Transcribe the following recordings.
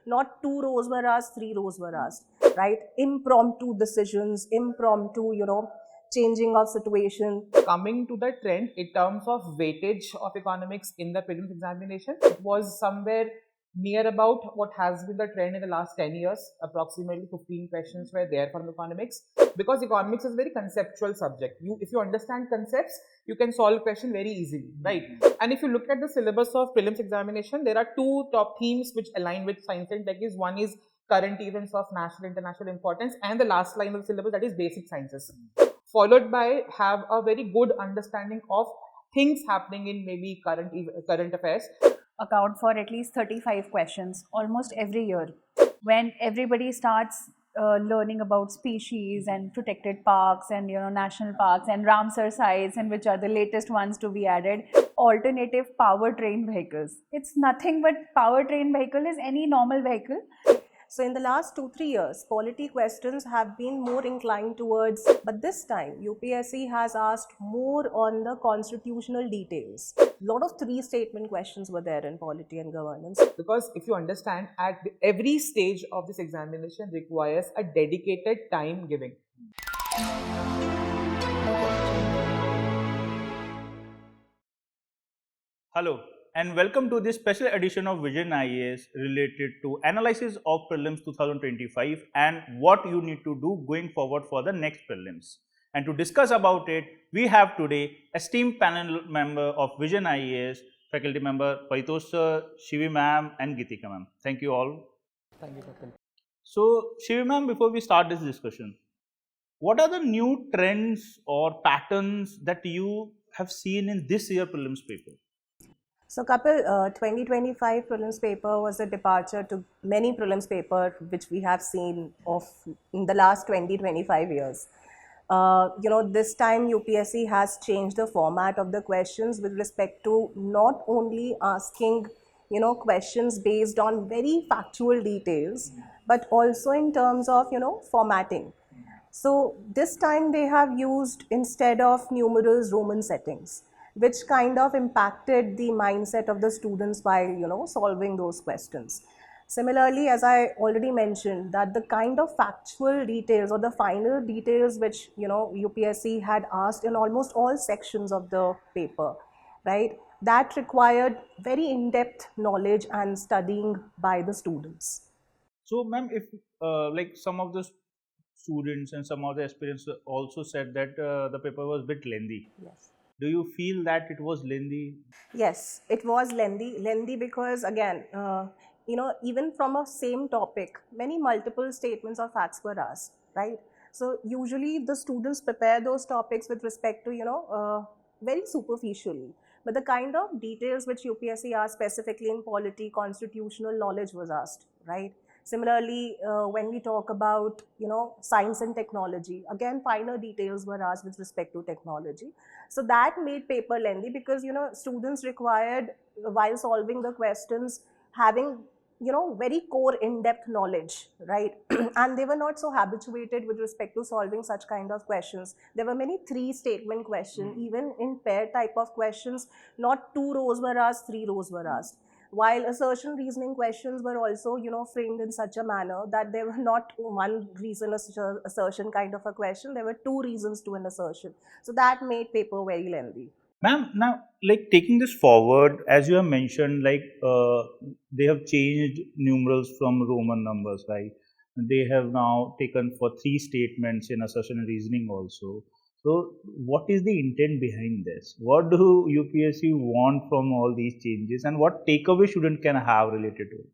not 2 rows were asked, 3 rows were asked, right? Impromptu decisions, impromptu, changing of situation. Coming to the trend in terms of weightage of economics in the prelims examination, it was somewhere near about what has been the trend in the last 10 years. Approximately 15 questions were there from economics, because economics is a very conceptual subject. If you understand concepts, you can solve question very easily, right? And if you look at the syllabus of prelims examination, there are two top themes which align with science and tech. One is current events of national international importance, and the last line of the syllabus, that is basic sciences, followed by have a very good understanding of things happening in maybe current affairs. Account for at least 35 questions almost every year, when everybody starts learning about species and protected parks and national parks and Ramsar sites, and which are the latest ones to be added. Alternative powertrain vehicles. It's nothing but powertrain vehicle is any normal vehicle. So in the last 2-3 years, polity questions have been more inclined towards, but this time UPSC has asked more on the constitutional details. A lot of 3-statement questions were there in polity and governance. Because if you understand, at every stage of this examination requires a dedicated time giving. Hello and welcome to this special edition of Vision IAS related to analysis of prelims 2025 and what you need to do going forward for the next prelims. And to discuss about it, we have today esteemed panel member of Vision IAS, faculty member Paritosh sir, Shivi ma'am and Geetika ma'am. Thank you all. Thank you, Kapil. So Shivi ma'am, before we start this discussion, what are the new trends or patterns that you have seen in this year prelims paper? So Kapil, 2025 prelims paper was a departure to many prelims paper which we have seen of in the last 20-25 years. This time UPSC has changed the format of the questions with respect to not only asking, questions based on very factual details, but also in terms of, formatting. So this time they have used, instead of numerals, Roman settings, which kind of impacted the mindset of the students while, solving those questions. Similarly, as I already mentioned, that the kind of factual details or the final details which, UPSC had asked in almost all sections of the paper, right, that required very in-depth knowledge and studying by the students. So ma'am, if like some of the students and some of the aspirants also said that the paper was a bit lengthy. Yes. Do you feel that it was lengthy? Yes, it was lengthy because again, even from a same topic, many multiple statements or facts were asked, right? So usually the students prepare those topics with respect to, very superficially. But the kind of details which UPSC asked specifically in polity, constitutional knowledge was asked, right? Similarly, when we talk about, science and technology, again, finer details were asked with respect to technology. So that made paper lengthy because, students required, while solving the questions, having, very core in-depth knowledge, right? And they were not so habituated with respect to solving such kind of questions. There were many 3-statement questions, even in pair type of questions, not 2 rows were asked, 3 rows were asked. While assertion reasoning questions were also, framed in such a manner that there were not one reason assertion kind of a question, there were 2 reasons to an assertion. So that made paper very lengthy. Ma'am, now like taking this forward, as you have mentioned, like they have changed numerals from Roman numbers, right? They have now taken for 3 statements in assertion and reasoning also. So what is the intent behind this? What do UPSC want from all these changes, and what takeaway student can have related to it?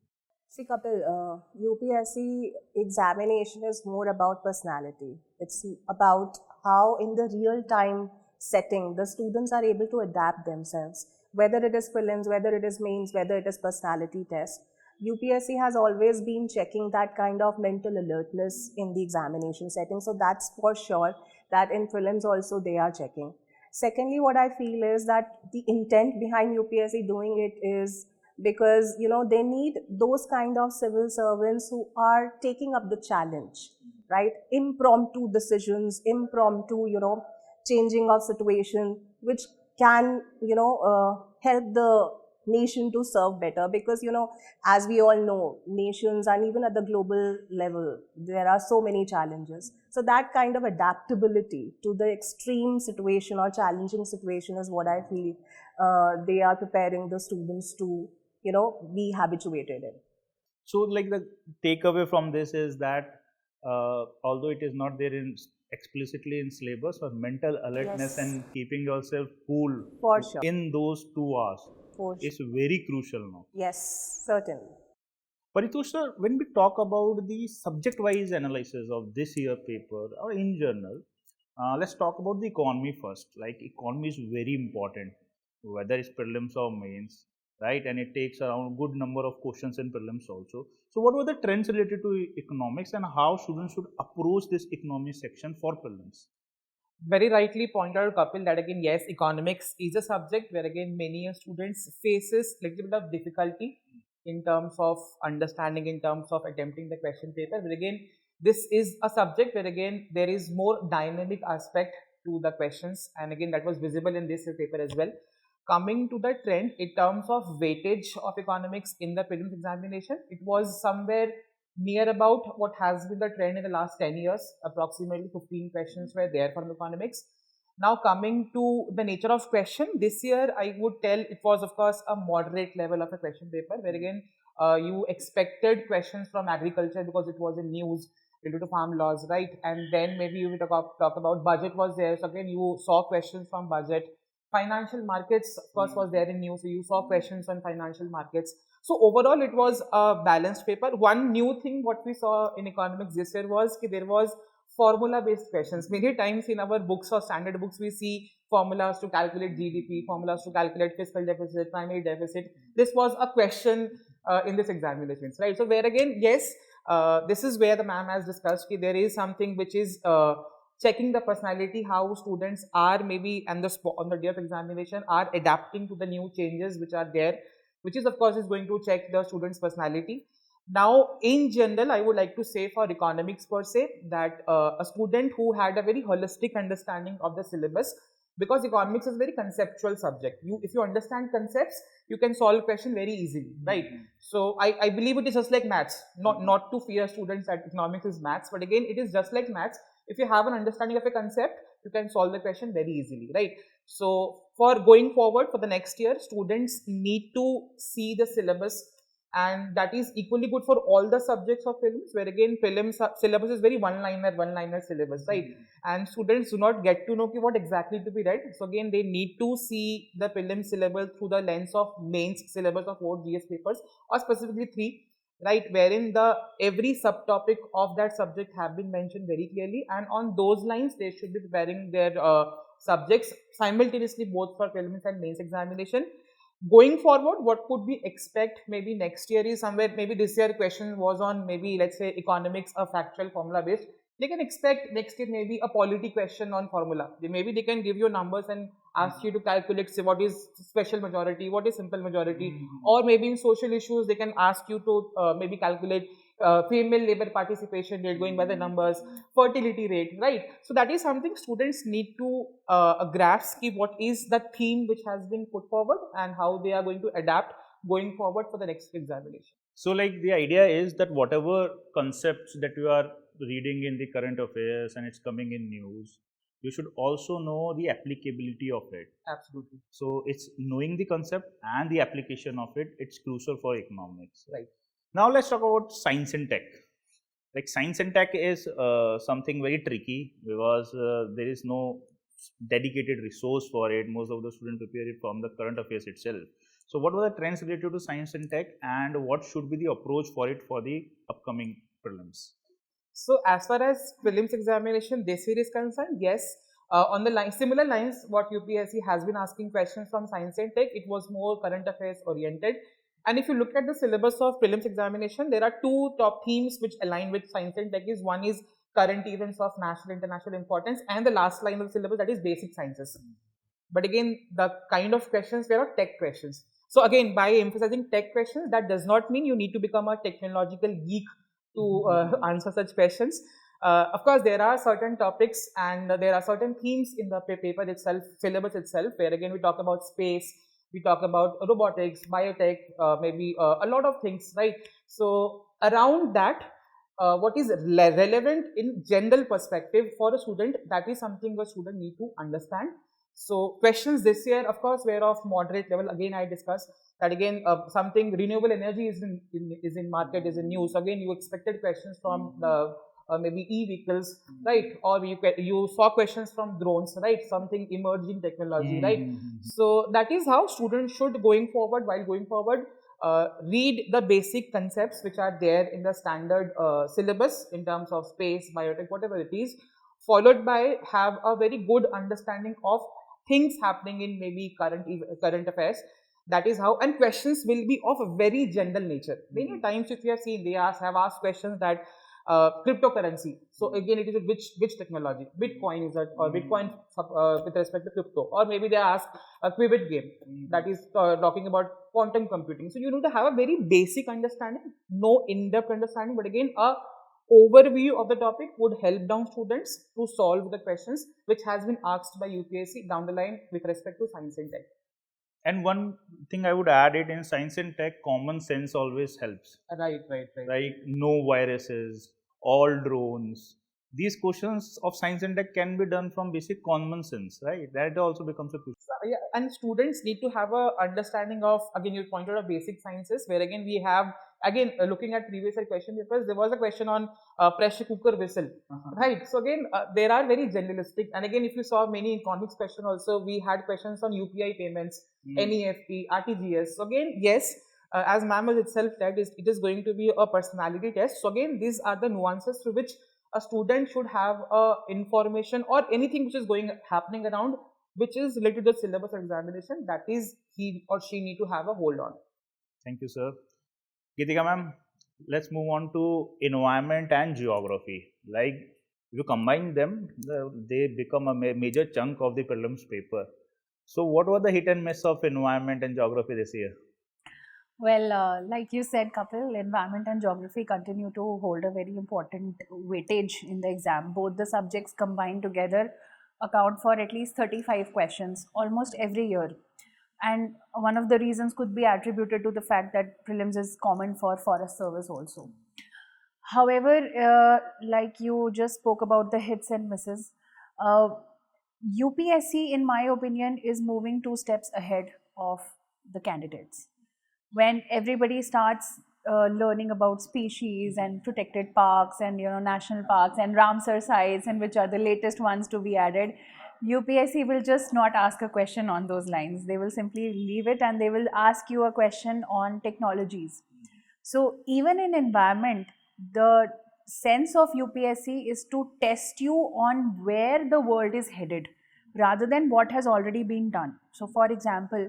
See, Kapil, UPSC examination is more about personality. It's about how in the real time setting the students are able to adapt themselves, whether it is prelims, whether it is mains, whether it is personality test. UPSC has always been checking that kind of mental alertness in the examination setting. So that's for sure that in prelims also they are checking. Secondly, what I feel is that the intent behind UPSC doing it is because, they need those kind of civil servants who are taking up the challenge, right? Impromptu decisions, impromptu, changing of situation, which can, help the nation to serve better, because as we all know, nations and even at the global level, there are so many challenges. So that kind of adaptability to the extreme situation or challenging situation is what I feel they are preparing the students to be habituated in. So, like, the takeaway from this is that although it is not there in explicitly in syllabus, or mental alertness Yes. and keeping yourself cool For sure. in those 2 hours For sure. is very crucial now. Yes, certainly. Paritosh sir, when we talk about the subject-wise analysis of this year paper or in journal, let's talk about the economy first. Like, economy is very important, whether it's prelims or mains, right? And it takes around a good number of questions in prelims also. So, what were the trends related to economics, and how students should approach this economy section for prelims? Very rightly pointed out, Kapil, that again, yes, economics is a subject where again many students faces little bit of difficulty in terms of understanding, in terms of attempting the question paper. But again, this is a subject where again there is more dynamic aspect to the questions, and again that was visible in this paper as well. Coming to the trend in terms of weightage of economics in the prelims examination, it was somewhere near about what has been the trend in the last 10 years. Approximately 15 questions were there from economics. Now, coming to the nature of question, this year I would tell it was, of course, a moderate level of a question paper, where again you expected questions from agriculture because it was in news related to farm laws, right? And then maybe you will talk about budget was there. So again, you saw questions from budget. Financial markets, of course, was there in news. So you saw questions on financial markets. So overall, it was a balanced paper. One new thing what we saw in economics this year was that there was formula-based questions. Many times in our books or standard books, we see formulas to calculate GDP, formulas to calculate fiscal deficit, primary deficit. This was a question in this examinations, right? So where again, yes, this is where the ma'am has discussed that there is something which is checking the personality, how students are maybe on the day of examination are adapting to the new changes which are there, which is of course is going to check the student's personality. Now, in general, I would like to say for economics per se that a student who had a very holistic understanding of the syllabus, because economics is a very conceptual subject. If you understand concepts, you can solve question very easily, right? So I believe it is just like maths. Not to fear students that economics is maths, but again, it is just like maths. If you have an understanding of a concept, you can solve the question very easily, right? So for going forward for the next year, students need to see the syllabus, and that is equally good for all the subjects of prelims, where again prelims syllabus is very one-liner syllabus, right? And students do not get to know what exactly to be read. So again, they need to see the prelim syllabus through the lens of mains syllabus of 4 GS papers, or specifically 3, right, wherein the every subtopic of that subject have been mentioned very clearly, and on those lines they should be preparing their subjects simultaneously both for prelims and mains examination. Going forward, what could we expect maybe next year is somewhere, maybe this year question was on maybe let's say economics, a factual formula based. They can expect next year maybe a polity question on formula. Maybe they can give you numbers and ask you to calculate, say, what is special majority, what is simple majority, or maybe in social issues they can ask you to maybe calculate female labor participation rate going by the numbers, fertility rate, right? So that is something students need to grasp what is the theme which has been put forward and how they are going to adapt going forward for the next examination. So, like, the idea is that whatever concepts that you are reading in the current affairs and it's coming in news, you should also know the applicability of it. Absolutely. So, it's knowing the concept and the application of it, it's crucial for economics. Right. Now, let's talk about science and tech. Like, science and tech is something very tricky because there is no dedicated resource for it. Most of the students prepare it from the current affairs itself. So, what were the trends related to science and tech, and what should be the approach for it for the upcoming prelims? So, as far as prelims examination this year is concerned, yes, on the similar lines, what UPSC has been asking questions from science and tech, it was more current affairs oriented. And if you look at the syllabus of prelims examination, there are 2 top themes which align with science and tech. One is current events of national international importance, and the last line of the syllabus, that is basic sciences. But again, the kind of questions there are tech questions. So again, by emphasizing tech questions, that does not mean you need to become a technological geek to answer such questions. Of course, there are certain topics and there are certain themes in the paper itself, syllabus itself, where again we talk about space, we talk about robotics, biotech, maybe a lot of things, right? So around that, what is relevant in general perspective for a student, that is something a student need to understand. So questions this year, of course, were of moderate level. Again, I discussed that again, something renewable energy is in market, is in news. So again, you expected questions from the maybe e-vehicles, right? Or you saw questions from drones, right? Something emerging technology, right? So that is how students should going forward, while going forward, read the basic concepts which are there in the standard syllabus in terms of space, biotech, whatever it is, followed by have a very good understanding of things happening in maybe current affairs. That is how, and questions will be of a very general nature. Many times, if you have seen, they have asked questions that cryptocurrency. So again, it is which technology, Bitcoin is that, or Bitcoin with respect to crypto, or maybe they ask a Qubit game, that is talking about quantum computing. So you need to have a very basic understanding, no in-depth understanding, but again, a overview of the topic would help down students to solve the questions which has been asked by UPSC down the line with respect to science and tech. And one thing I would add it, in science and tech, common sense always helps. Right. Like no viruses, all drones. These questions of science and tech can be done from basic common sense, right? That also becomes a crucial. Yeah, and students need to have a understanding of, again, you pointed out basic sciences, where again we have, again, looking at previous year question papers, there was a question on pressure cooker whistle, right? So again, there are very generalistic, and again, if you saw many economics question also, we had questions on UPI payments, NEFT, RTGS. So again, yes, as ma'am has itself said, it is going to be a personality test. So again, these are the nuances through which a student should have information or anything which is happening around, which is related to the syllabus or examination, that is he or she need to have a hold on. Thank you, sir. Geetika ma'am, let's move on to environment and geography. Like, if you combine them, they become a major chunk of the prelims paper. So what were the hit and miss of environment and geography this year? Well, like you said, Kapil, environment and geography continue to hold a very important weightage in the exam. Both the subjects combined together account for at least 35 questions almost every year. And one of the reasons could be attributed to the fact that prelims is common for forest service also. However, like you just spoke about the hits and misses, UPSC, in my opinion, is moving 2 steps ahead of the candidates. When everybody starts learning about species and protected parks and national parks and Ramsar sites, and which are the latest ones to be added, UPSC will just not ask a question on those lines. They will simply leave it and they will ask you a question on technologies. So even in environment, the sense of UPSC is to test you on where the world is headed rather than what has already been done. So for example,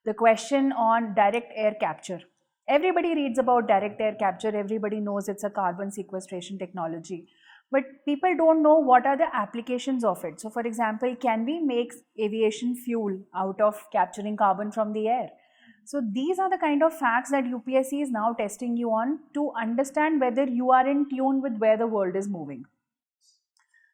the question on direct air capture. Everybody reads about direct air capture, everybody knows it's a carbon sequestration technology, but people don't know what are the applications of it. So for example, can we make aviation fuel out of capturing carbon from the air? So these are the kind of facts that UPSC is now testing you on to understand whether you are in tune with where the world is moving.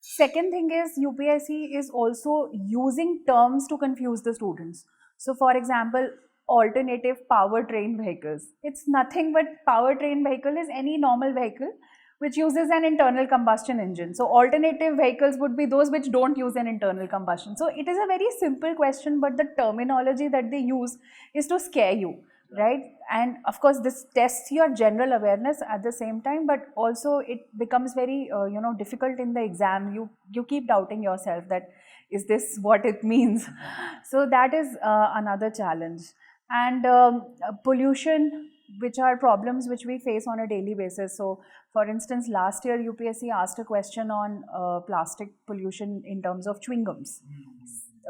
Second thing is, UPSC is also using terms to confuse the students. So for example, alternative powertrain vehicles. It's nothing but powertrain vehicle is any normal vehicle which uses an internal combustion engine. So alternative vehicles would be those which don't use an internal combustion. So it is a very simple question, but the terminology that they use is to scare you, right? And of course, this tests your general awareness at the same time, but also it becomes very difficult in the exam. You keep doubting yourself that, is this what it means? So that is another challenge. And pollution, which are problems which we face on a daily basis. So for instance, last year UPSC asked a question on plastic pollution in terms of chewing gums.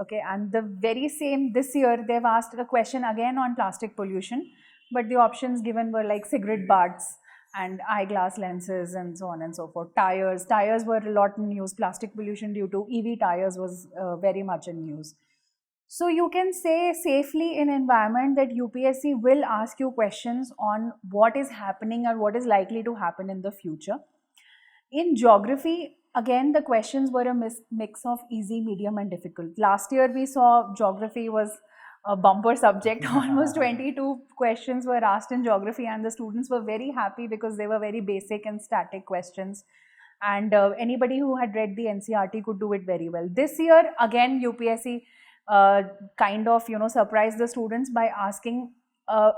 Okay, and the very same this year they've asked a question again on plastic pollution, but the options given were like cigarette butts and eyeglass lenses and so on and so forth. Tires were a lot in news. Plastic pollution due to EV tires was very much in news. So you can say safely in environment that UPSC will ask you questions on what is happening or what is likely to happen in the future. In geography, again, the questions were a mix of easy, medium and difficult. Last year we saw geography was a bumper subject. Almost 22 questions were asked in geography, and the students were very happy because they were very basic and static questions. And anybody who had read the NCERT could do it very well. This year, again, UPSC kind of surprised the students by asking a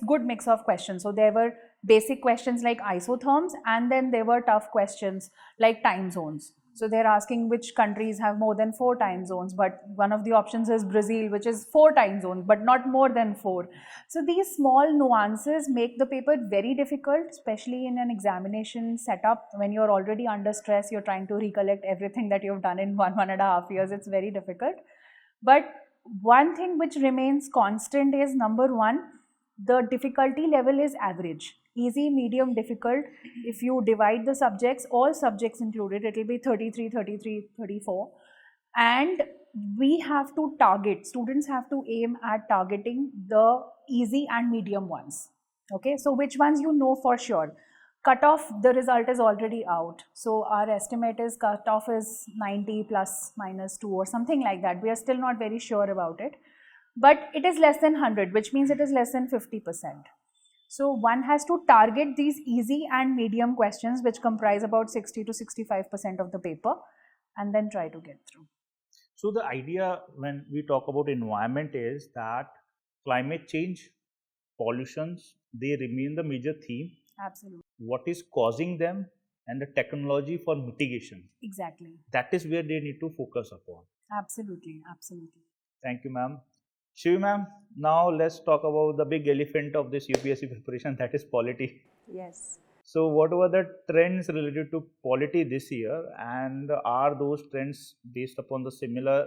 good mix of questions. So there were basic questions like isotherms, and then there were tough questions like time zones. So they're asking which countries have more than 4 time zones, but one of the options is Brazil, which is 4 time zones, but not more than 4. So these small nuances make the paper very difficult, especially in an examination setup when you're already under stress, you're trying to recollect everything that you've done in 1.5 years. It's very difficult. But one thing which remains constant is, number one, the difficulty level is average. Easy, medium, difficult. If you divide the subjects, all subjects included, it will be 33, 33, 34. And we have to target, students have to aim at targeting the easy and medium ones. Okay, so which ones you know for sure. Cutoff, the result is already out. So our estimate is cutoff is 90 plus minus 2 or something like that. We are still not very sure about it. But it is less than 100, which means it is less than 50%. So one has to target these easy and medium questions, which comprise about 60 to 65% of the paper, and then try to get through. So the idea when we talk about environment is that climate change, pollutions, they remain the major theme. Absolutely. What is causing them and the technology for mitigation. Exactly. That is where they need to focus upon. Absolutely. Absolutely. Thank you, ma'am. Shivi ma'am, now let's talk about the big elephant of this UPSC preparation, that is polity. Yes. So what were the trends related to polity this year, and are those trends based upon the similar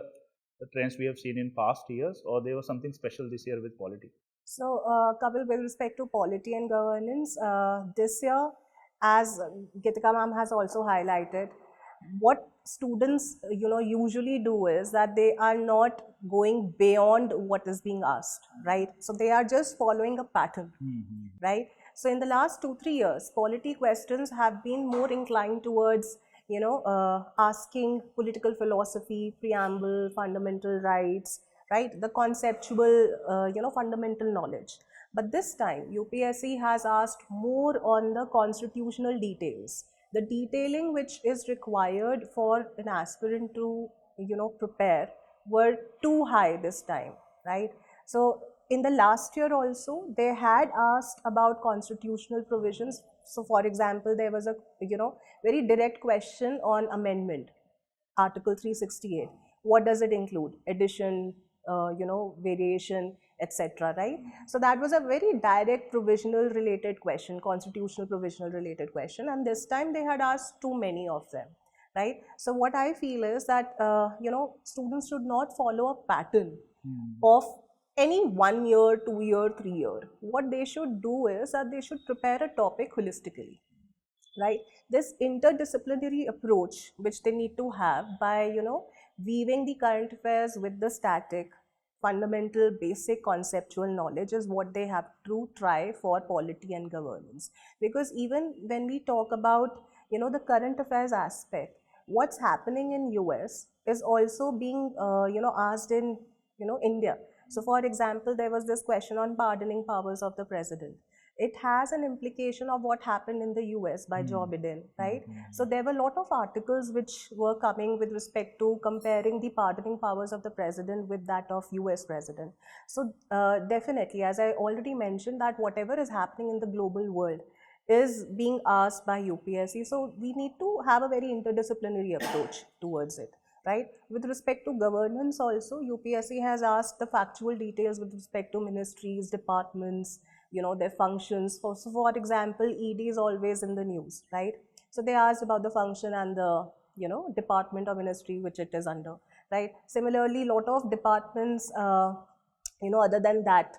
trends we have seen in past years, or there was something special this year with polity? So, Kapil, with respect to polity and governance, this year, as Gitika ma'am has also highlighted, what students usually do is that they are not going beyond what is being asked, right? So they are just following a pattern, right? So in the last 2-3 years, polity questions have been more inclined towards asking political philosophy, preamble, fundamental rights, right? The conceptual fundamental knowledge. But this time UPSC has asked more on the constitutional details. The detailing which is required for an aspirant to prepare were too high this time, right? So in the last year also they had asked about constitutional provisions. So for example, there was a very direct question on amendment, Article 368. What does it include? Addition, variation, etc., right? So that was a very direct provisional related question, constitutional provisional related question, and this time they had asked too many of them, right? So what I feel is that students should not follow a pattern of any 1 year, 2 year, 3 year. What they should do is that they should prepare a topic holistically, right? This interdisciplinary approach which they need to have by weaving the current affairs with the static, fundamental, basic conceptual knowledge is what they have to try for polity and governance. Because even when we talk about the current affairs aspect, what's happening in US is also being asked in India. So for example, there was this question on pardoning powers of the president. It has an implication of what happened in the US by Joe Biden, right? So there were a lot of articles which were coming with respect to comparing the pardoning powers of the president with that of US president. So definitely, as I already mentioned, that whatever is happening in the global world is being asked by UPSC. So we need to have a very interdisciplinary approach towards it, right? With respect to governance also, UPSC has asked the factual details with respect to ministries, departments, their functions. So for example, ED is always in the news, right? So they asked about the function and the department or ministry which it is under, right? Similarly, lot of departments other than that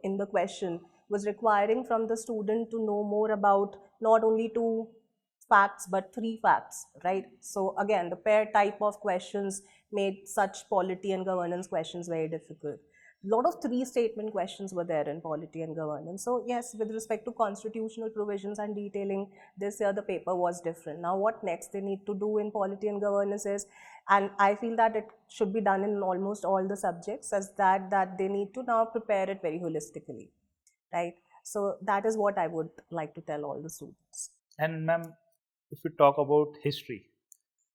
in the question was requiring from the student to know more about not only 2 facts but 3 facts, right? So again, the pair type of questions made such polity and governance questions very difficult. lot of three statement questions were there in polity and governance. So yes, with respect to constitutional provisions and detailing, this year the paper was different. Now what next they need to do in polity and governance is, and I feel that it should be done in almost all the subjects, as that they need to now prepare it very holistically, right? So that is what I would like to tell all the students. And ma'am, if we talk about history,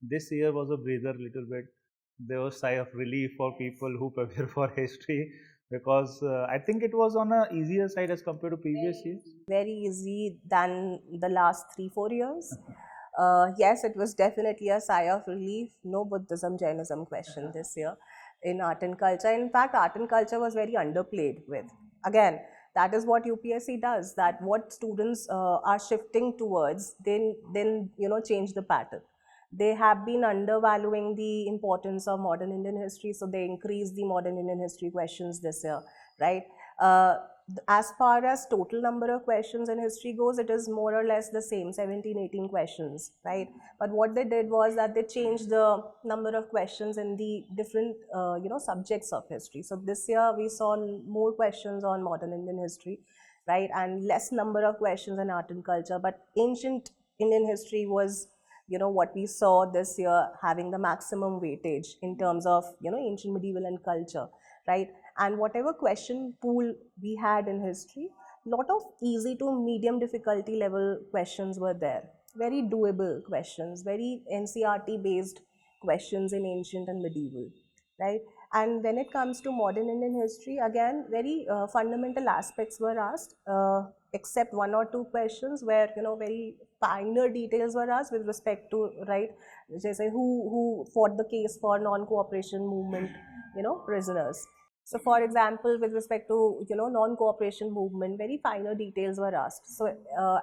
this year was a breather little bit. There was sigh of relief for people who prepare for history because I think it was on a easier side as compared to previous years. Very easy than the last 3-4 years. Yes, it was definitely a sigh of relief. No Buddhism, Jainism question this year in art and culture. In fact, art and culture was very underplayed with. Again, that is what UPSC does. That what students are shifting towards, then change the pattern. They have been undervaluing the importance of modern Indian history, so they increased the modern Indian history questions this year, right? As far as total number of questions in history goes, it is more or less the same, 17-18 questions, right? But what they did was that they changed the number of questions in the different subjects of history. So this year we saw more questions on modern Indian history, right, and less number of questions in art and culture. But ancient Indian history was what we saw this year having the maximum weightage in terms of ancient, medieval and culture, right? And whatever question pool we had in history, lot of easy to medium difficulty level questions were there, very doable questions, very NCERT based questions in ancient and medieval, right? And when it comes to modern Indian history, again, very fundamental aspects were asked, except one or two questions where very finer details were asked with respect to, right, say who fought the case for non-cooperation movement, prisoners. So for example, with respect to non-cooperation movement, very finer details were asked. So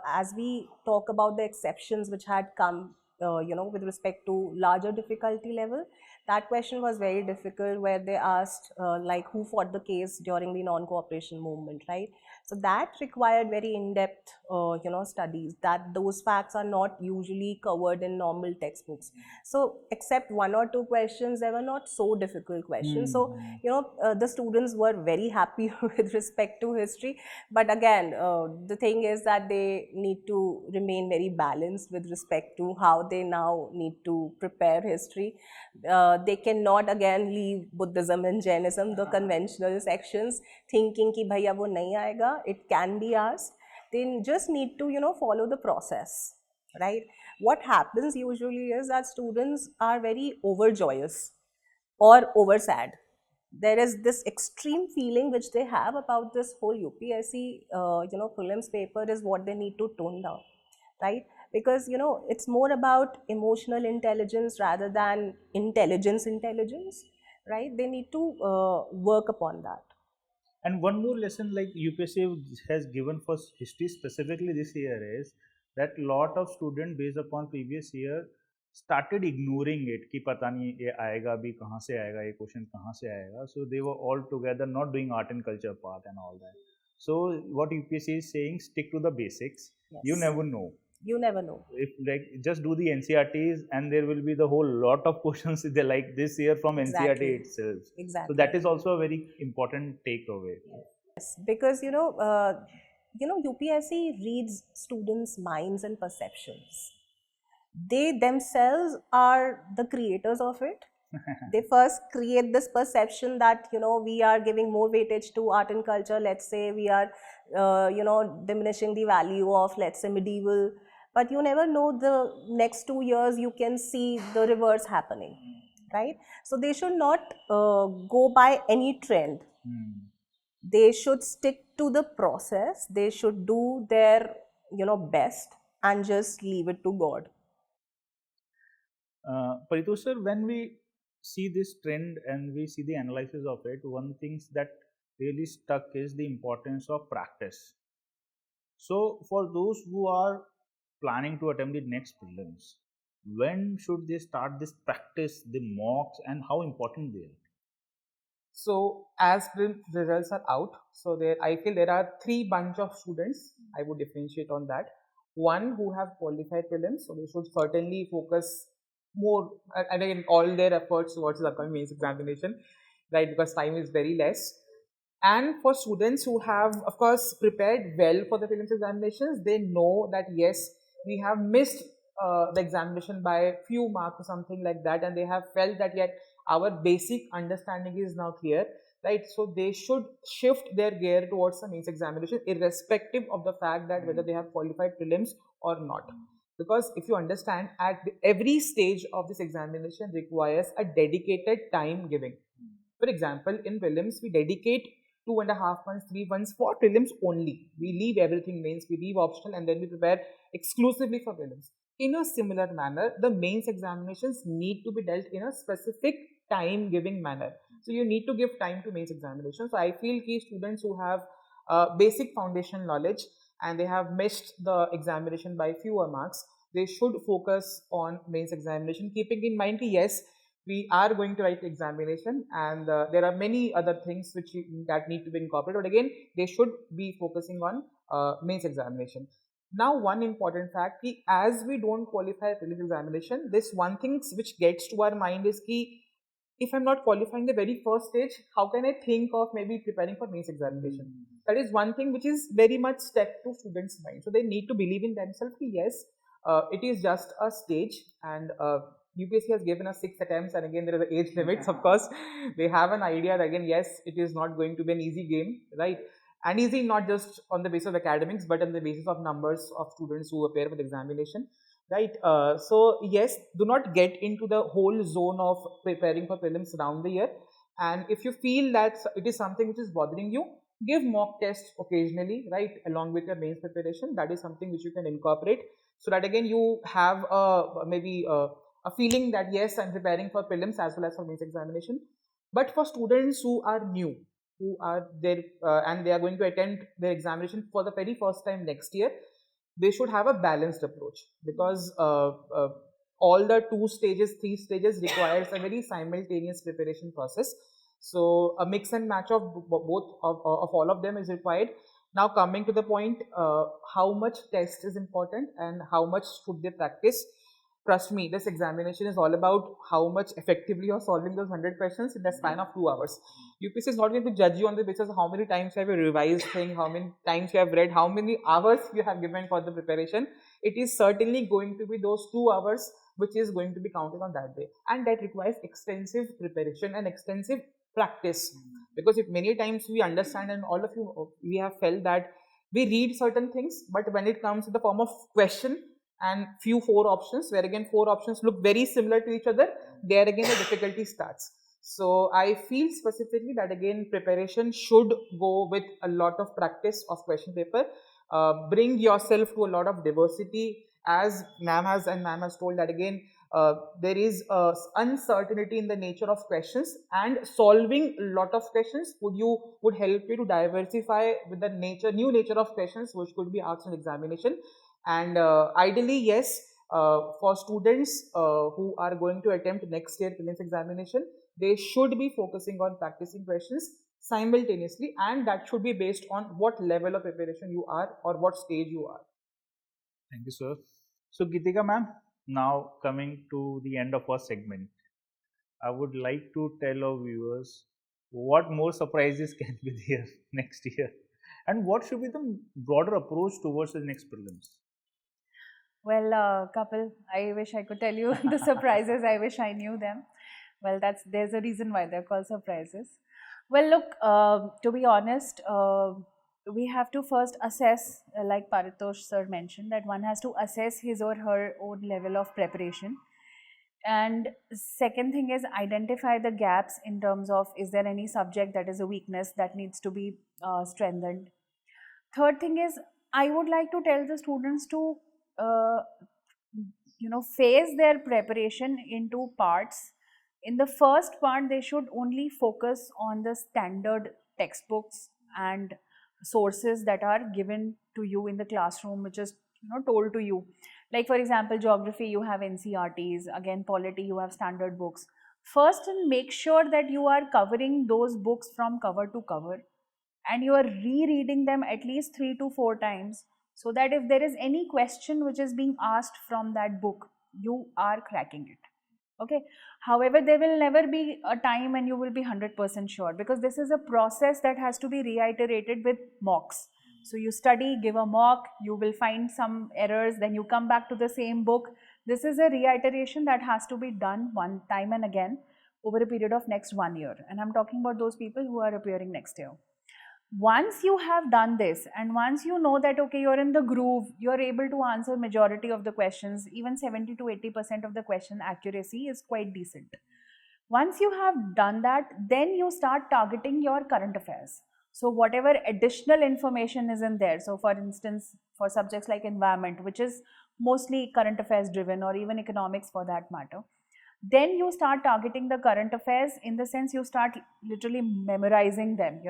as we talk about the exceptions which had come with respect to larger difficulty level, that question was very difficult, where they asked like who fought the case during the non-cooperation movement, right? So that required very in-depth studies, that those facts are not usually covered in normal textbooks. So except one or two questions, they were not so difficult questions. So the students were very happy with respect to history. But again, the thing is that they need to remain very balanced with respect to how they now need to prepare history. They cannot again leave Buddhism and Jainism, the conventional sections, thinking ki bhaiya wo nahi aayega. It can be asked. They just need to follow the process, right? What happens usually is that students are very overjoyous or over sad. There is this extreme feeling which they have about this whole UPSC prelims paper is what they need to tone down, right? Because it's more about emotional intelligence rather than intelligence, right? They need to work upon that. And one more lesson like UPSC has given for history specifically this year is that lot of students based upon previous year started ignoring it कि पता नहीं ये आएगा भी कहाँ से आएगा, ये क्वेश्चन कहाँ से आएगा. So they were all together not doing art and culture part and all that. So what UPSC is saying, stick to the basics. Yes. You never know. You never know. If like just do the NCERTs and there will be the whole lot of questions like this year from Exactly. NCERT itself. Exactly. So that is also a very important takeaway. Yes, because UPSC reads students' minds and perceptions. They themselves are the creators of it. They first create this perception that we are giving more weightage to art and culture. Let's say we are diminishing the value of, let's say, medieval. But you never know, the next 2 years you can see the reverse happening, right? So they should not go by any trend. They should stick to the process. They should do their best and just leave it to God. Paritosh sir, when we see this trend and we see the analysis of it, one thing that really stuck is the importance of practice. So for those who are planning to attempt the next prelims, when should they start this practice, the mocks, and how important they are? So as prelims results are out, so I feel there are 3 bunch of students. I would differentiate on that. One who have qualified prelims, so they should certainly focus more and again all their efforts towards the upcoming mains examination, right? Because time is very less. And for students who have, of course, prepared well for the prelims examinations, they know that yes, we have missed the examination by a few marks or something like that, and they have felt that yet our basic understanding is now clear, right? So they should shift their gear towards the mains examination, irrespective of the fact that whether they have qualified prelims or not. Because if you understand, at every stage of this examination requires a dedicated time giving. For example, in prelims, we dedicate 2.5 months, 3 months for prelims only. We leave everything mains, we leave optional, and then we prepare exclusively for prelims. In a similar manner, the mains examinations need to be dealt in a specific time giving manner. So you need to give time to mains examinations. So I feel key students who have basic foundation knowledge and they have missed the examination by fewer marks, they should focus on mains examination, keeping in mind yes, we are going to write the examination, and there are many other things that need to be incorporated. But again, they should be focusing on mains examination. Now, one important fact, as we don't qualify prelims examination, this one thing which gets to our mind is if I'm not qualifying the very first stage, how can I think of maybe preparing for mains examination? That is one thing which is very much stuck to students' mind. So they need to believe in themselves. Yes, it is just a stage, and UPSC has given us 6 attempts, and again there are the age limits. Of course, they have an idea that again, yes, it is not going to be an easy game, right? And easy not just on the basis of academics, but on the basis of numbers of students who appear for the examination, right? So yes, do not get into the whole zone of preparing for prelims around the year. And if you feel that it is something which is bothering you, give mock tests occasionally, right, along with your mains preparation. That is something which you can incorporate, so that again you have maybe a feeling that yes, I'm preparing for prelims as well as for mains examination. But for students who are new, who are there and they are going to attempt their examination for the very first time next year, they should have a balanced approach, because all the 2 stages, 3 stages requires a very simultaneous preparation process. So a mix and match of both of all of them is required. Now coming to the point, how much test is important and how much should they practice? Trust me, this examination is all about how much effectively you're solving those 100 questions in the span of 2 hours. UPSC is not going to judge you on the basis of how many times you have revised thing, how many times you have read, how many hours you have given for the preparation. It is certainly going to be those 2 hours which is going to be counted on that day, and that requires extensive preparation and extensive practice. Because if many times we understand, and all of you, we have felt that we read certain things, but when it comes in the form of question and few 4 options, where again 4 options look very similar to each other, there again the difficulty starts. So I feel specifically that again preparation should go with a lot of practice of question paper. Bring yourself to a lot of diversity, as ma'am has told that again there is uncertainty in the nature of questions, and solving a lot of questions would help you to diversify with the new nature of questions which could be asked in examination. And ideally, yes, for students who are going to attempt next year prelims examination, they should be focusing on practicing questions simultaneously, and that should be based on what level of preparation you are or what stage you are. Thank you, sir. So, Geetika ma'am, now coming to the end of our segment, I would like to tell our viewers what more surprises can be there next year, and what should be the broader approach towards the next prelims. Well, Kapil, I wish I could tell you the surprises. I wish I knew them. Well, there's a reason why they're called surprises. Well, look, to be honest, we have to first assess, like Paritosh sir mentioned, that one has to assess his or her own level of preparation. And second thing is identify the gaps in terms of, is there any subject that is a weakness that needs to be strengthened. Third thing is, I would like to tell the students to phase their preparation into parts. In the first part, they should only focus on the standard textbooks and sources that are given to you in the classroom, which is told to you. Like for example, geography, you have NCERTs. Again, polity, you have standard books. First, make sure that you are covering those books from cover to cover, and you are rereading them at least 3 to 4 times, so that if there is any question which is being asked from that book, you are cracking it. Okay. However, there will never be a time when you will be 100% sure, because this is a process that has to be reiterated with mocks. So you study, give a mock, you will find some errors, then you come back to the same book. This is a reiteration that has to be done one time and again over a period of next 1 year. And I'm talking about those people who are appearing next year. Once you have done this, and once you know that, okay, you're in the groove, you're able to answer majority of the questions, even 70 to 80% of the question accuracy is quite decent. Once you have done that, then you start targeting your current affairs. So whatever additional information is in there, so for instance, for subjects like environment, which is mostly current affairs driven, or even economics for that matter, then you start targeting the current affairs, in the sense you start literally memorizing them,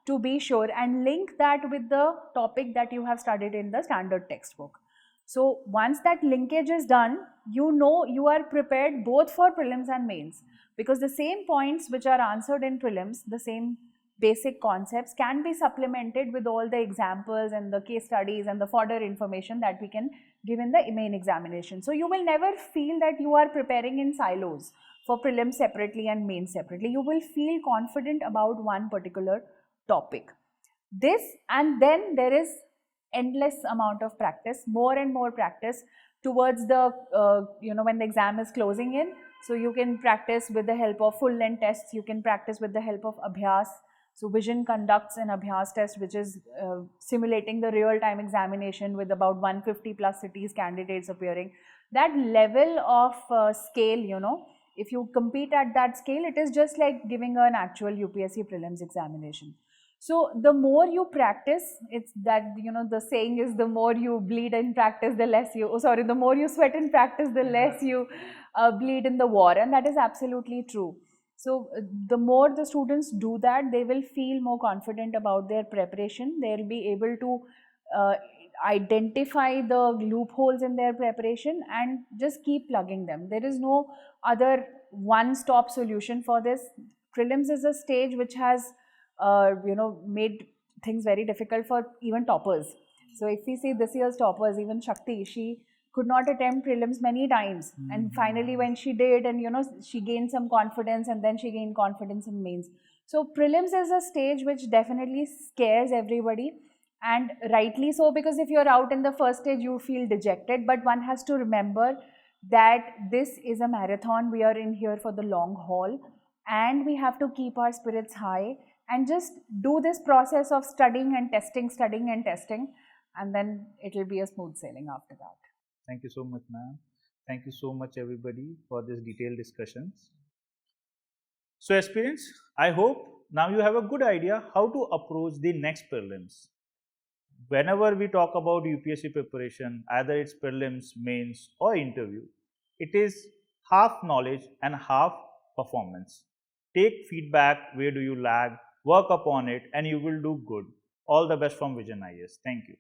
to be sure, and link that with the topic that you have studied in the standard textbook. So once that linkage is done, you are prepared both for prelims and mains, because the same points which are answered in prelims, the same basic concepts, can be supplemented with all the examples and the case studies and the further information that we can give in the main examination. So you will never feel that you are preparing in silos for prelims separately and main separately. You will feel confident about one particular topic. This, and then there is endless amount of practice, more and more practice towards the when the exam is closing in. So you can practice with the help of full length tests, you can practice with the help of Abhyas. So Vision conducts an Abhyas test, which is simulating the real time examination with about 150 plus cities candidates appearing. That level of scale, if you compete at that scale, it is just like giving an actual UPSC prelims examination. So the more you practice, it's that, the saying is, the more you bleed in practice, the less the more you sweat in practice, the less you bleed in the war. And that is absolutely true. So the more the students do that, they will feel more confident about their preparation. They'll be able to identify the loopholes in their preparation and just keep plugging them. There is no other one-stop solution for this. Prelims is a stage which has made things very difficult for even toppers. So if we see this year's toppers, even Shakti, she could not attempt prelims many times, and finally when she did, and she gained some confidence, and then she gained confidence in mains. So prelims is a stage which definitely scares everybody, and rightly so, because if you're out in the first stage, you feel dejected. But one has to remember that this is a marathon. We are in here for the long haul, and we have to keep our spirits high and just do this process of studying and testing, and then it will be a smooth sailing after that. Thank you so much, ma'am. Thank you so much, everybody, for this detailed discussions. So, aspirants, I hope now you have a good idea how to approach the next prelims. Whenever we talk about UPSC preparation, either it's prelims, mains, or interview, it is half knowledge and half performance. Take feedback, where do you lag, work upon it, and you will do good. All the best from Vision IAS. Thank you.